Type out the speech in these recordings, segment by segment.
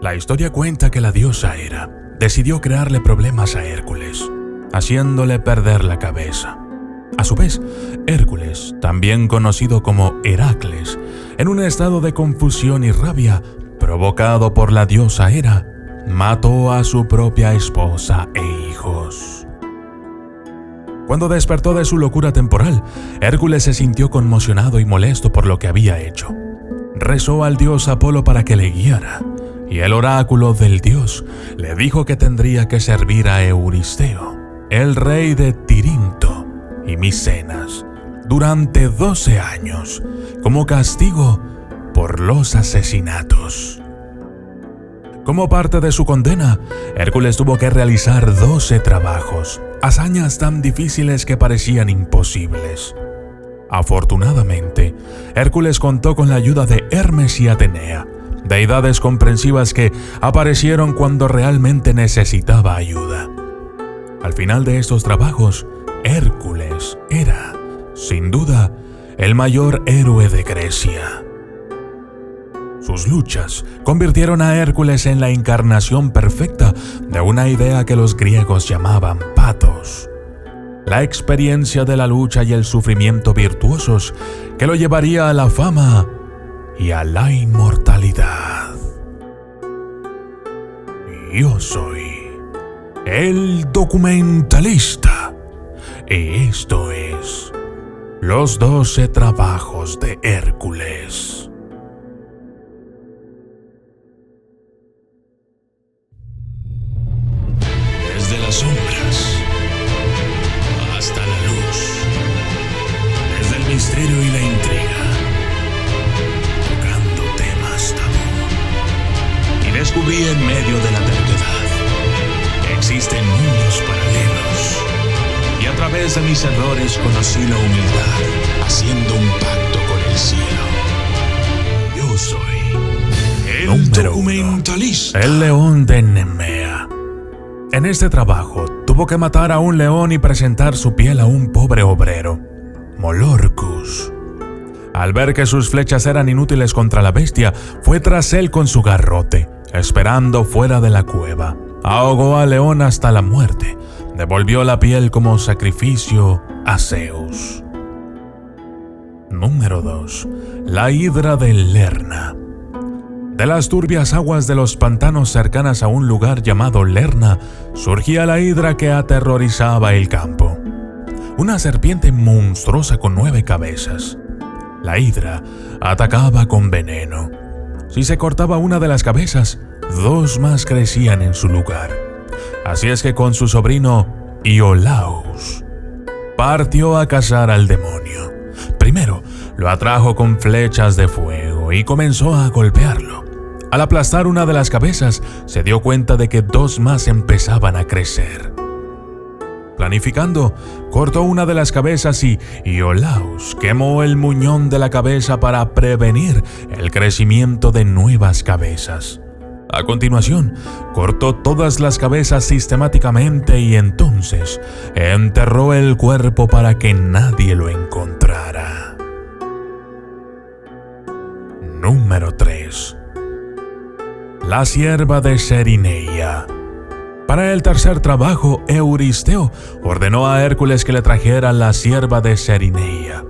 La historia cuenta que la diosa Hera decidió crearle problemas a Hércules, haciéndole perder la cabeza. A su vez, Hércules, también conocido como Heracles, en un estado de confusión y rabia provocado por la diosa Hera, mató a su propia esposa e hijos. Cuando despertó de su locura temporal, Hércules se sintió conmocionado y molesto por lo que había hecho. Rezó al dios Apolo para que le guiara, y el oráculo del dios le dijo que tendría que servir a Euristeo, el rey de Tirinto y Micenas, durante 12 años, como castigo por los asesinatos. Como parte de su condena, Hércules tuvo que realizar 12 trabajos, hazañas tan difíciles que parecían imposibles. Afortunadamente, Hércules contó con la ayuda de Hermes y Atenea, deidades comprensivas que aparecieron cuando realmente necesitaba ayuda. Al final de estos trabajos, Hércules era, sin duda, el mayor héroe de Grecia. Sus luchas convirtieron a Hércules en la encarnación perfecta de una idea que los griegos llamaban pathos, la experiencia de la lucha y el sufrimiento virtuosos que lo llevaría a la fama y a la inmortalidad. Yo soy el documentalista y esto es Los 12 trabajos de Hércules. Desde las sombras hasta la luz, desde el misterio y la intriga, tocando temas tabú. Y descubrí en medio de la terquedad que existen mundos paralelos. Y a través de mis errores conocí la humildad, haciendo un pacto con el cielo. Yo soy el documentalista. El león de Nemea. En este trabajo tuvo que matar a un león y presentar su piel a un pobre obrero, Molorcus. Al ver que sus flechas eran inútiles contra la bestia, fue tras él con su garrote, esperando fuera de la cueva. Ahogó al león hasta la muerte. Devolvió la piel como sacrificio a Zeus. Número 2. La hidra de Lerna. De las turbias aguas de los pantanos cercanas a un lugar llamado Lerna, surgía la hidra que aterrorizaba el campo. Una serpiente monstruosa con 9 cabezas. La hidra atacaba con veneno. Si se cortaba una de las cabezas, 2 más crecían en su lugar. Así es que con su sobrino Iolaus partió a cazar al demonio. Primero lo atrajo con flechas de fuego y comenzó a golpearlo. Al aplastar una de las cabezas, se dio cuenta de que 2 más empezaban a crecer. Planificando, cortó una de las cabezas y Iolaus quemó el muñón de la cabeza para prevenir el crecimiento de nuevas cabezas. A continuación, cortó todas las cabezas sistemáticamente y entonces enterró el cuerpo para que nadie lo encontrara. Número 3. La sierva de Serineia. Para el tercer trabajo, Euristeo ordenó a Hércules que le trajera la sierva de Serineia.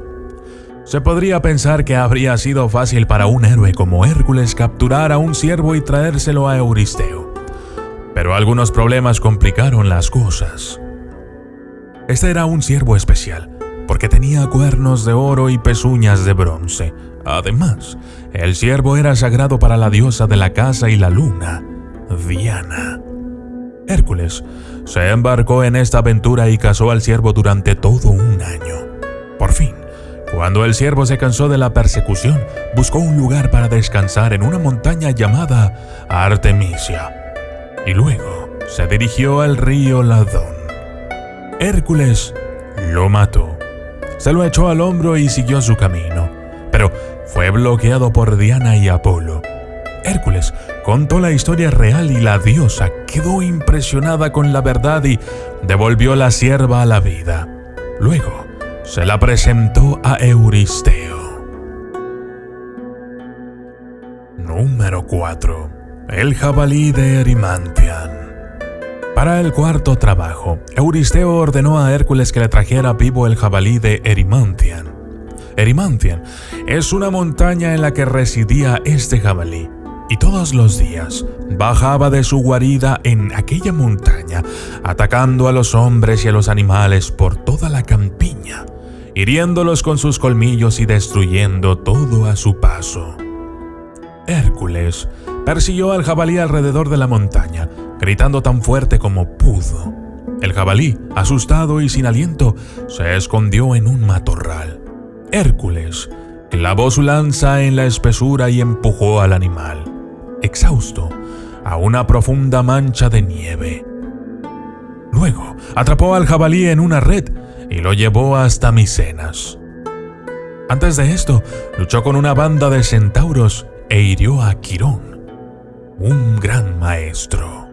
Se podría pensar que habría sido fácil para un héroe como Hércules capturar a un ciervo y traérselo a Euristeo, pero algunos problemas complicaron las cosas. Este era un ciervo especial, porque tenía cuernos de oro y pezuñas de bronce. Además, el ciervo era sagrado para la diosa de la caza y la luna, Diana. Hércules se embarcó en esta aventura y cazó al ciervo durante todo un año. Por fin, cuando el ciervo se cansó de la persecución, buscó un lugar para descansar en una montaña llamada Artemisia, y luego se dirigió al río Ladón. Hércules lo mató, se lo echó al hombro y siguió su camino, pero fue bloqueado por Diana y Apolo. Hércules contó la historia real y la diosa quedó impresionada con la verdad y devolvió la sierva a la vida. Luego se la presentó a Euristeo. Número 4. El jabalí de Erimantian. Para el cuarto trabajo, Euristeo ordenó a Hércules que le trajera vivo el jabalí de Erimantian. Erimantian es una montaña en la que residía este jabalí, y todos los días bajaba de su guarida en aquella montaña, atacando a los hombres y a los animales por toda la campiña, hiriéndolos con sus colmillos y destruyendo todo a su paso. Hércules persiguió al jabalí alrededor de la montaña, gritando tan fuerte como pudo. El jabalí, asustado y sin aliento, se escondió en un matorral. Hércules clavó su lanza en la espesura y empujó al animal, exhausto, a una profunda mancha de nieve. Luego atrapó al jabalí en una red y lo llevó hasta Micenas. Antes de esto, luchó con una banda de centauros e hirió a Quirón, un gran maestro.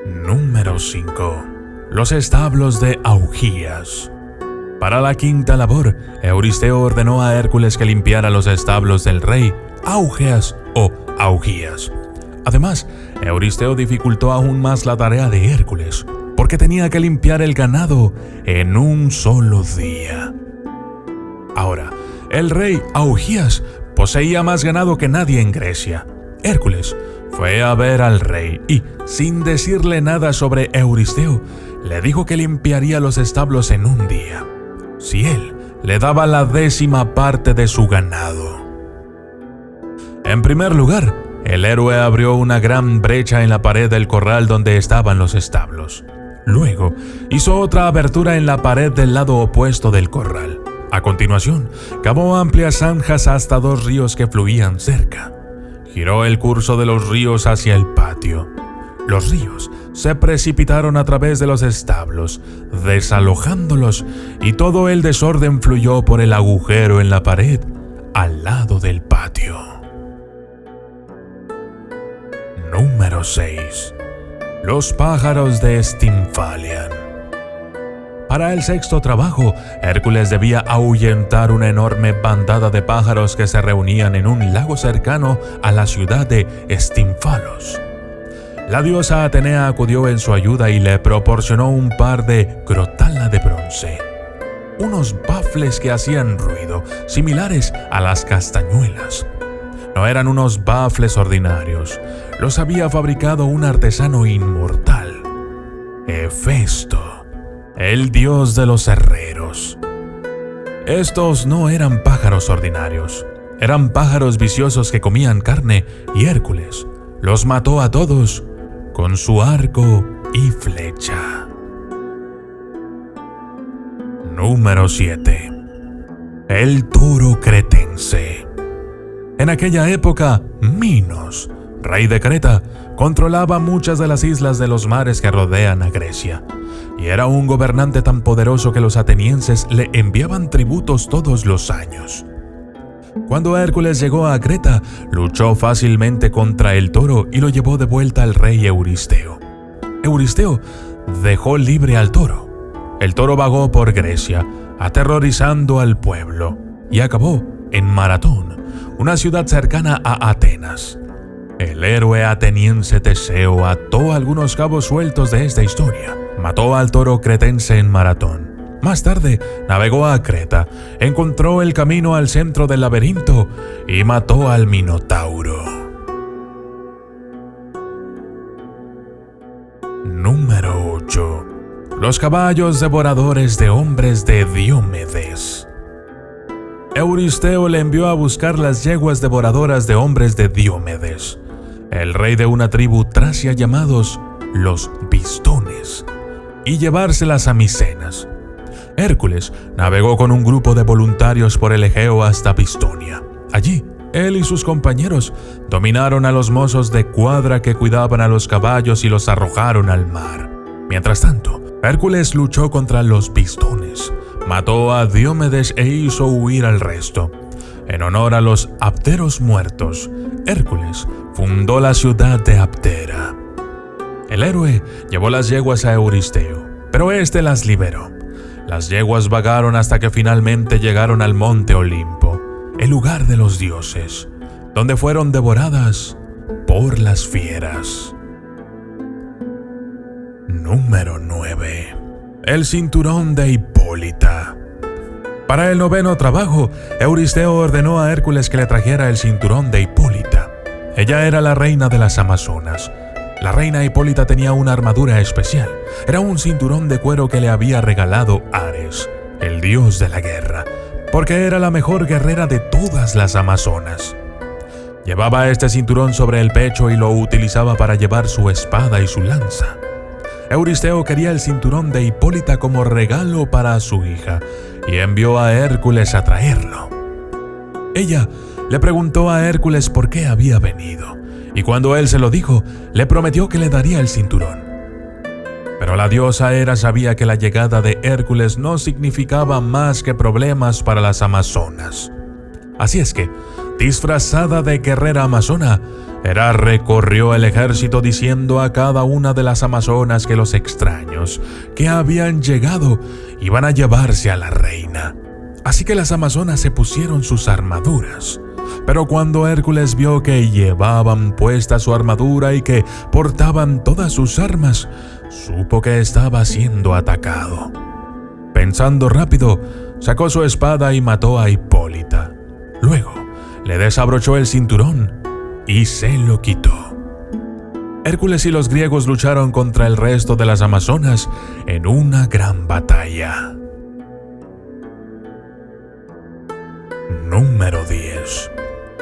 Número 5. Los establos de Augías. Para la quinta labor, Euristeo ordenó a Hércules que limpiara los establos del rey Augeas o Augías. Además, Euristeo dificultó aún más la tarea de Hércules, porque tenía que limpiar el ganado en un solo día. Ahora, el rey Augías poseía más ganado que nadie en Grecia. Hércules fue a ver al rey y, sin decirle nada sobre Euristeo, le dijo que limpiaría los establos en un día, si él le daba la 10ª parte de su ganado. En primer lugar, el héroe abrió una gran brecha en la pared del corral donde estaban los establos. Luego, hizo otra abertura en la pared del lado opuesto del corral. A continuación, cavó amplias zanjas hasta 2 ríos que fluían cerca. Giró el curso de los ríos hacia el patio. Los ríos se precipitaron a través de los establos, desalojándolos, y todo el desorden fluyó por el agujero en la pared al lado del patio. Número 6. Los pájaros de Stymphalian. Para el sexto trabajo, Hércules debía ahuyentar una enorme bandada de pájaros que se reunían en un lago cercano a la ciudad de Stymfalos. La diosa Atenea acudió en su ayuda y le proporcionó un par de crotala de bronce, unos bafles que hacían ruido, similares a las castañuelas. No eran unos bafles ordinarios, los había fabricado un artesano inmortal, Hefesto, el dios de los herreros. Estos no eran pájaros ordinarios, eran pájaros viciosos que comían carne, y Hércules los mató a todos con su arco y flecha. Número 7. El toro cretense. En aquella época, Minos, rey de Creta, controlaba muchas de las islas de los mares que rodean a Grecia, y era un gobernante tan poderoso que los atenienses le enviaban tributos todos los años. Cuando Hércules llegó a Creta, luchó fácilmente contra el toro y lo llevó de vuelta al rey Euristeo. Euristeo dejó libre al toro. El toro vagó por Grecia, aterrorizando al pueblo, y acabó en Maratón, una ciudad cercana a Atenas. El héroe ateniense Teseo ató algunos cabos sueltos de esta historia. Mató al toro cretense en Maratón. Más tarde, navegó a Creta, encontró el camino al centro del laberinto y mató al Minotauro. Número 8. Los caballos devoradores de hombres de Diomedes. Euristeo le envió a buscar las yeguas devoradoras de hombres de Diomedes, el rey de una tribu tracia llamados los Bistones, y llevárselas a Micenas. Hércules navegó con un grupo de voluntarios por el Egeo hasta Bistonia. Allí, él y sus compañeros dominaron a los mozos de cuadra que cuidaban a los caballos y los arrojaron al mar. Mientras tanto, Hércules luchó contra los Bistones, mató a Diomedes e hizo huir al resto. En honor a los Apteros muertos, Hércules fundó la ciudad de Aptera. El héroe llevó las yeguas a Euristeo, pero éste las liberó. Las yeguas vagaron hasta que finalmente llegaron al monte Olimpo, el lugar de los dioses. donde fueron devoradas por las fieras. Número 9. El cinturón de Hipólita. Para el 9º trabajo, Euristeo ordenó a Hércules que le trajera el cinturón de Hipólita. Ella era la reina de las Amazonas. La reina Hipólita tenía una armadura especial. Era un cinturón de cuero que le había regalado Ares, el dios de la guerra, porque era la mejor guerrera de todas las Amazonas. Llevaba este cinturón sobre el pecho y lo utilizaba para llevar su espada y su lanza. Euristeo quería el cinturón de Hipólita como regalo para su hija y envió a Hércules a traerlo. Ella le preguntó a Hércules por qué había venido, y cuando él se lo dijo, le prometió que le daría el cinturón. Pero la diosa Hera sabía que la llegada de Hércules no significaba más que problemas para las Amazonas. Así es que, disfrazada de guerrera amazona, Hera recorrió el ejército diciendo a cada una de las amazonas que los extraños que habían llegado iban a llevarse a la reina. Así que las amazonas se pusieron sus armaduras. Pero cuando Hércules vio que llevaban puesta su armadura y que portaban todas sus armas, supo que estaba siendo atacado. Pensando rápido, sacó su espada y mató a Hipólita. Luego, le desabrochó el cinturón y se lo quitó. Hércules y los griegos lucharon contra el resto de las amazonas en una gran batalla. Número 10.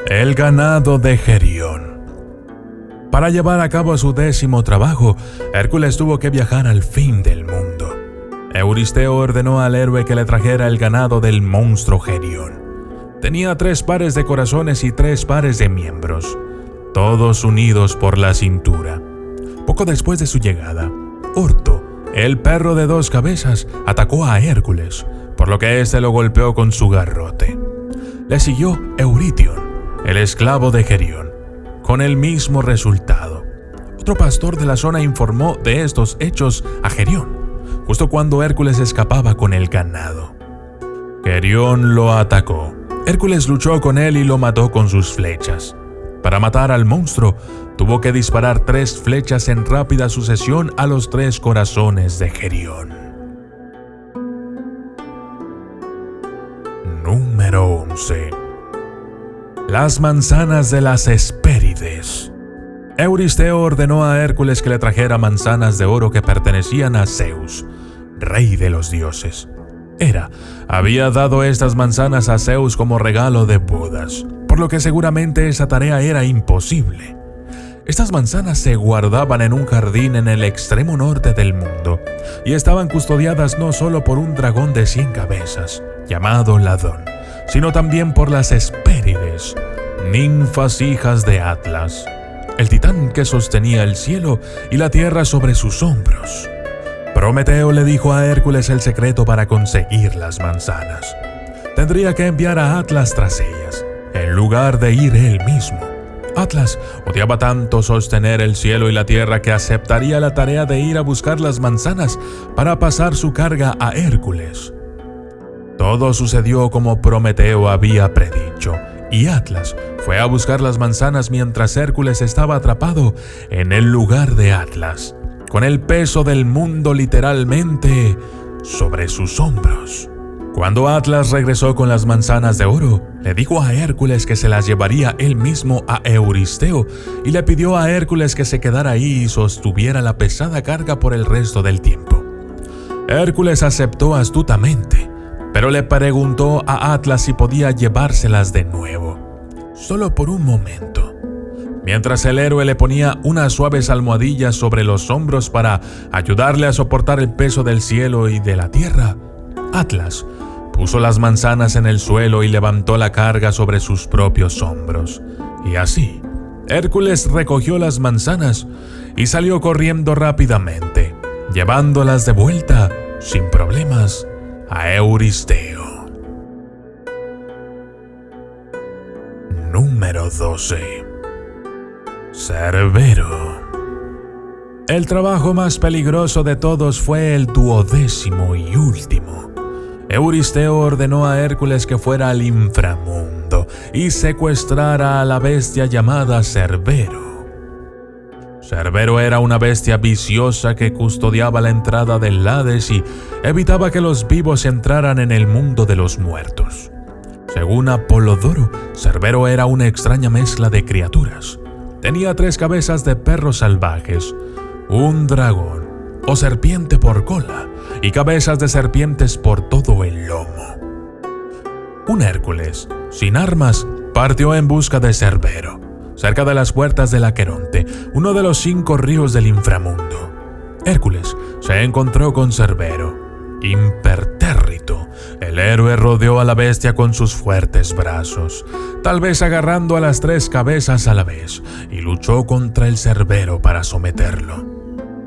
El ganado de Gerión. Para llevar a cabo su 10º trabajo, Hércules tuvo que viajar al fin del mundo. Euristeo ordenó al héroe que le trajera el ganado del monstruo Gerión. Tenía 3 pares de corazones y 3 pares de miembros, todos unidos por la cintura. Poco después de su llegada, Orto, el perro de 2 cabezas, atacó a Hércules, por lo que éste lo golpeó con su garrote. Le siguió Eurítion, el esclavo de Gerión, con el mismo resultado. Otro pastor de la zona informó de estos hechos a Gerión, justo cuando Hércules escapaba con el ganado. Gerión lo atacó. Hércules luchó con él y lo mató con sus flechas. Para matar al monstruo, tuvo que disparar 3 flechas en rápida sucesión a los 3 corazones de Gerión. Número 11. Las manzanas de las Hespérides. Euristeo ordenó a Hércules que le trajera manzanas de oro que pertenecían a Zeus, rey de los dioses. Hera había dado estas manzanas a Zeus como regalo de bodas, por lo que seguramente esa tarea era imposible. Estas manzanas se guardaban en un jardín en el extremo norte del mundo y estaban custodiadas no solo por un dragón de 100 cabezas, llamado Ladón, sino también por las Hespérides, ninfas hijas de Atlas, el titán que sostenía el cielo y la tierra sobre sus hombros. Prometeo le dijo a Hércules el secreto para conseguir las manzanas. Tendría que enviar a Atlas tras ellas, en lugar de ir él mismo. Atlas odiaba tanto sostener el cielo y la tierra que aceptaría la tarea de ir a buscar las manzanas para pasar su carga a Hércules. Todo sucedió como Prometeo había predicho, y Atlas fue a buscar las manzanas mientras Hércules estaba atrapado en el lugar de Atlas, con el peso del mundo literalmente sobre sus hombros. Cuando Atlas regresó con las manzanas de oro, le dijo a Hércules que se las llevaría él mismo a Euristeo y le pidió a Hércules que se quedara ahí y sostuviera la pesada carga por el resto del tiempo. Hércules aceptó astutamente, pero le preguntó a Atlas si podía llevárselas de nuevo, solo por un momento. Mientras el héroe le ponía unas suaves almohadillas sobre los hombros para ayudarle a soportar el peso del cielo y de la tierra, Atlas puso las manzanas en el suelo y levantó la carga sobre sus propios hombros. Y así, Hércules recogió las manzanas y salió corriendo rápidamente, llevándolas de vuelta, sin problemas, a Euristeo. Número 12. Cerbero. El trabajo más peligroso de todos fue el 12º y último. Euristeo ordenó a Hércules que fuera al inframundo. inframundo y secuestrara a la bestia llamada Cerbero. Cerbero era una bestia viciosa que custodiaba la entrada del Hades y evitaba que los vivos entraran en el mundo de los muertos. Según Apolodoro, Cerbero era una extraña mezcla de criaturas. Tenía 3 cabezas de perros salvajes, un dragón o serpiente por cola y cabezas de serpientes por todo el lomo. Un Hércules, sin armas, partió en busca de Cerbero, cerca de las puertas del Aqueronte, uno de los 5 ríos del inframundo. Hércules se encontró con Cerbero. Impertérrito, el héroe rodeó a la bestia con sus fuertes brazos, tal vez agarrando a las 3 cabezas a la vez, y luchó contra el Cerbero para someterlo.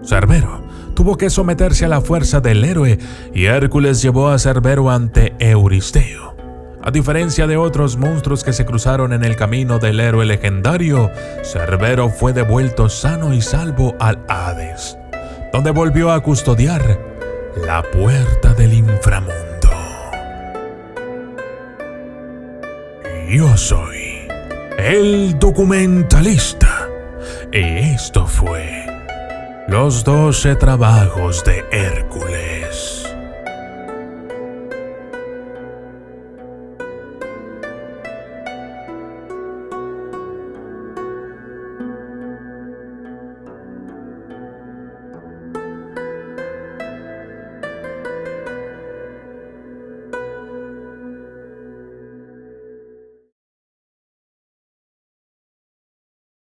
Cerbero tuvo que someterse a la fuerza del héroe y Hércules llevó a Cerbero ante Euristeo. A diferencia de otros monstruos que se cruzaron en el camino del héroe legendario, Cerbero fue devuelto sano y salvo al Hades, donde volvió a custodiar la puerta del inframundo. Yo soy el documentalista y esto fue Los 12 trabajos de Hércules.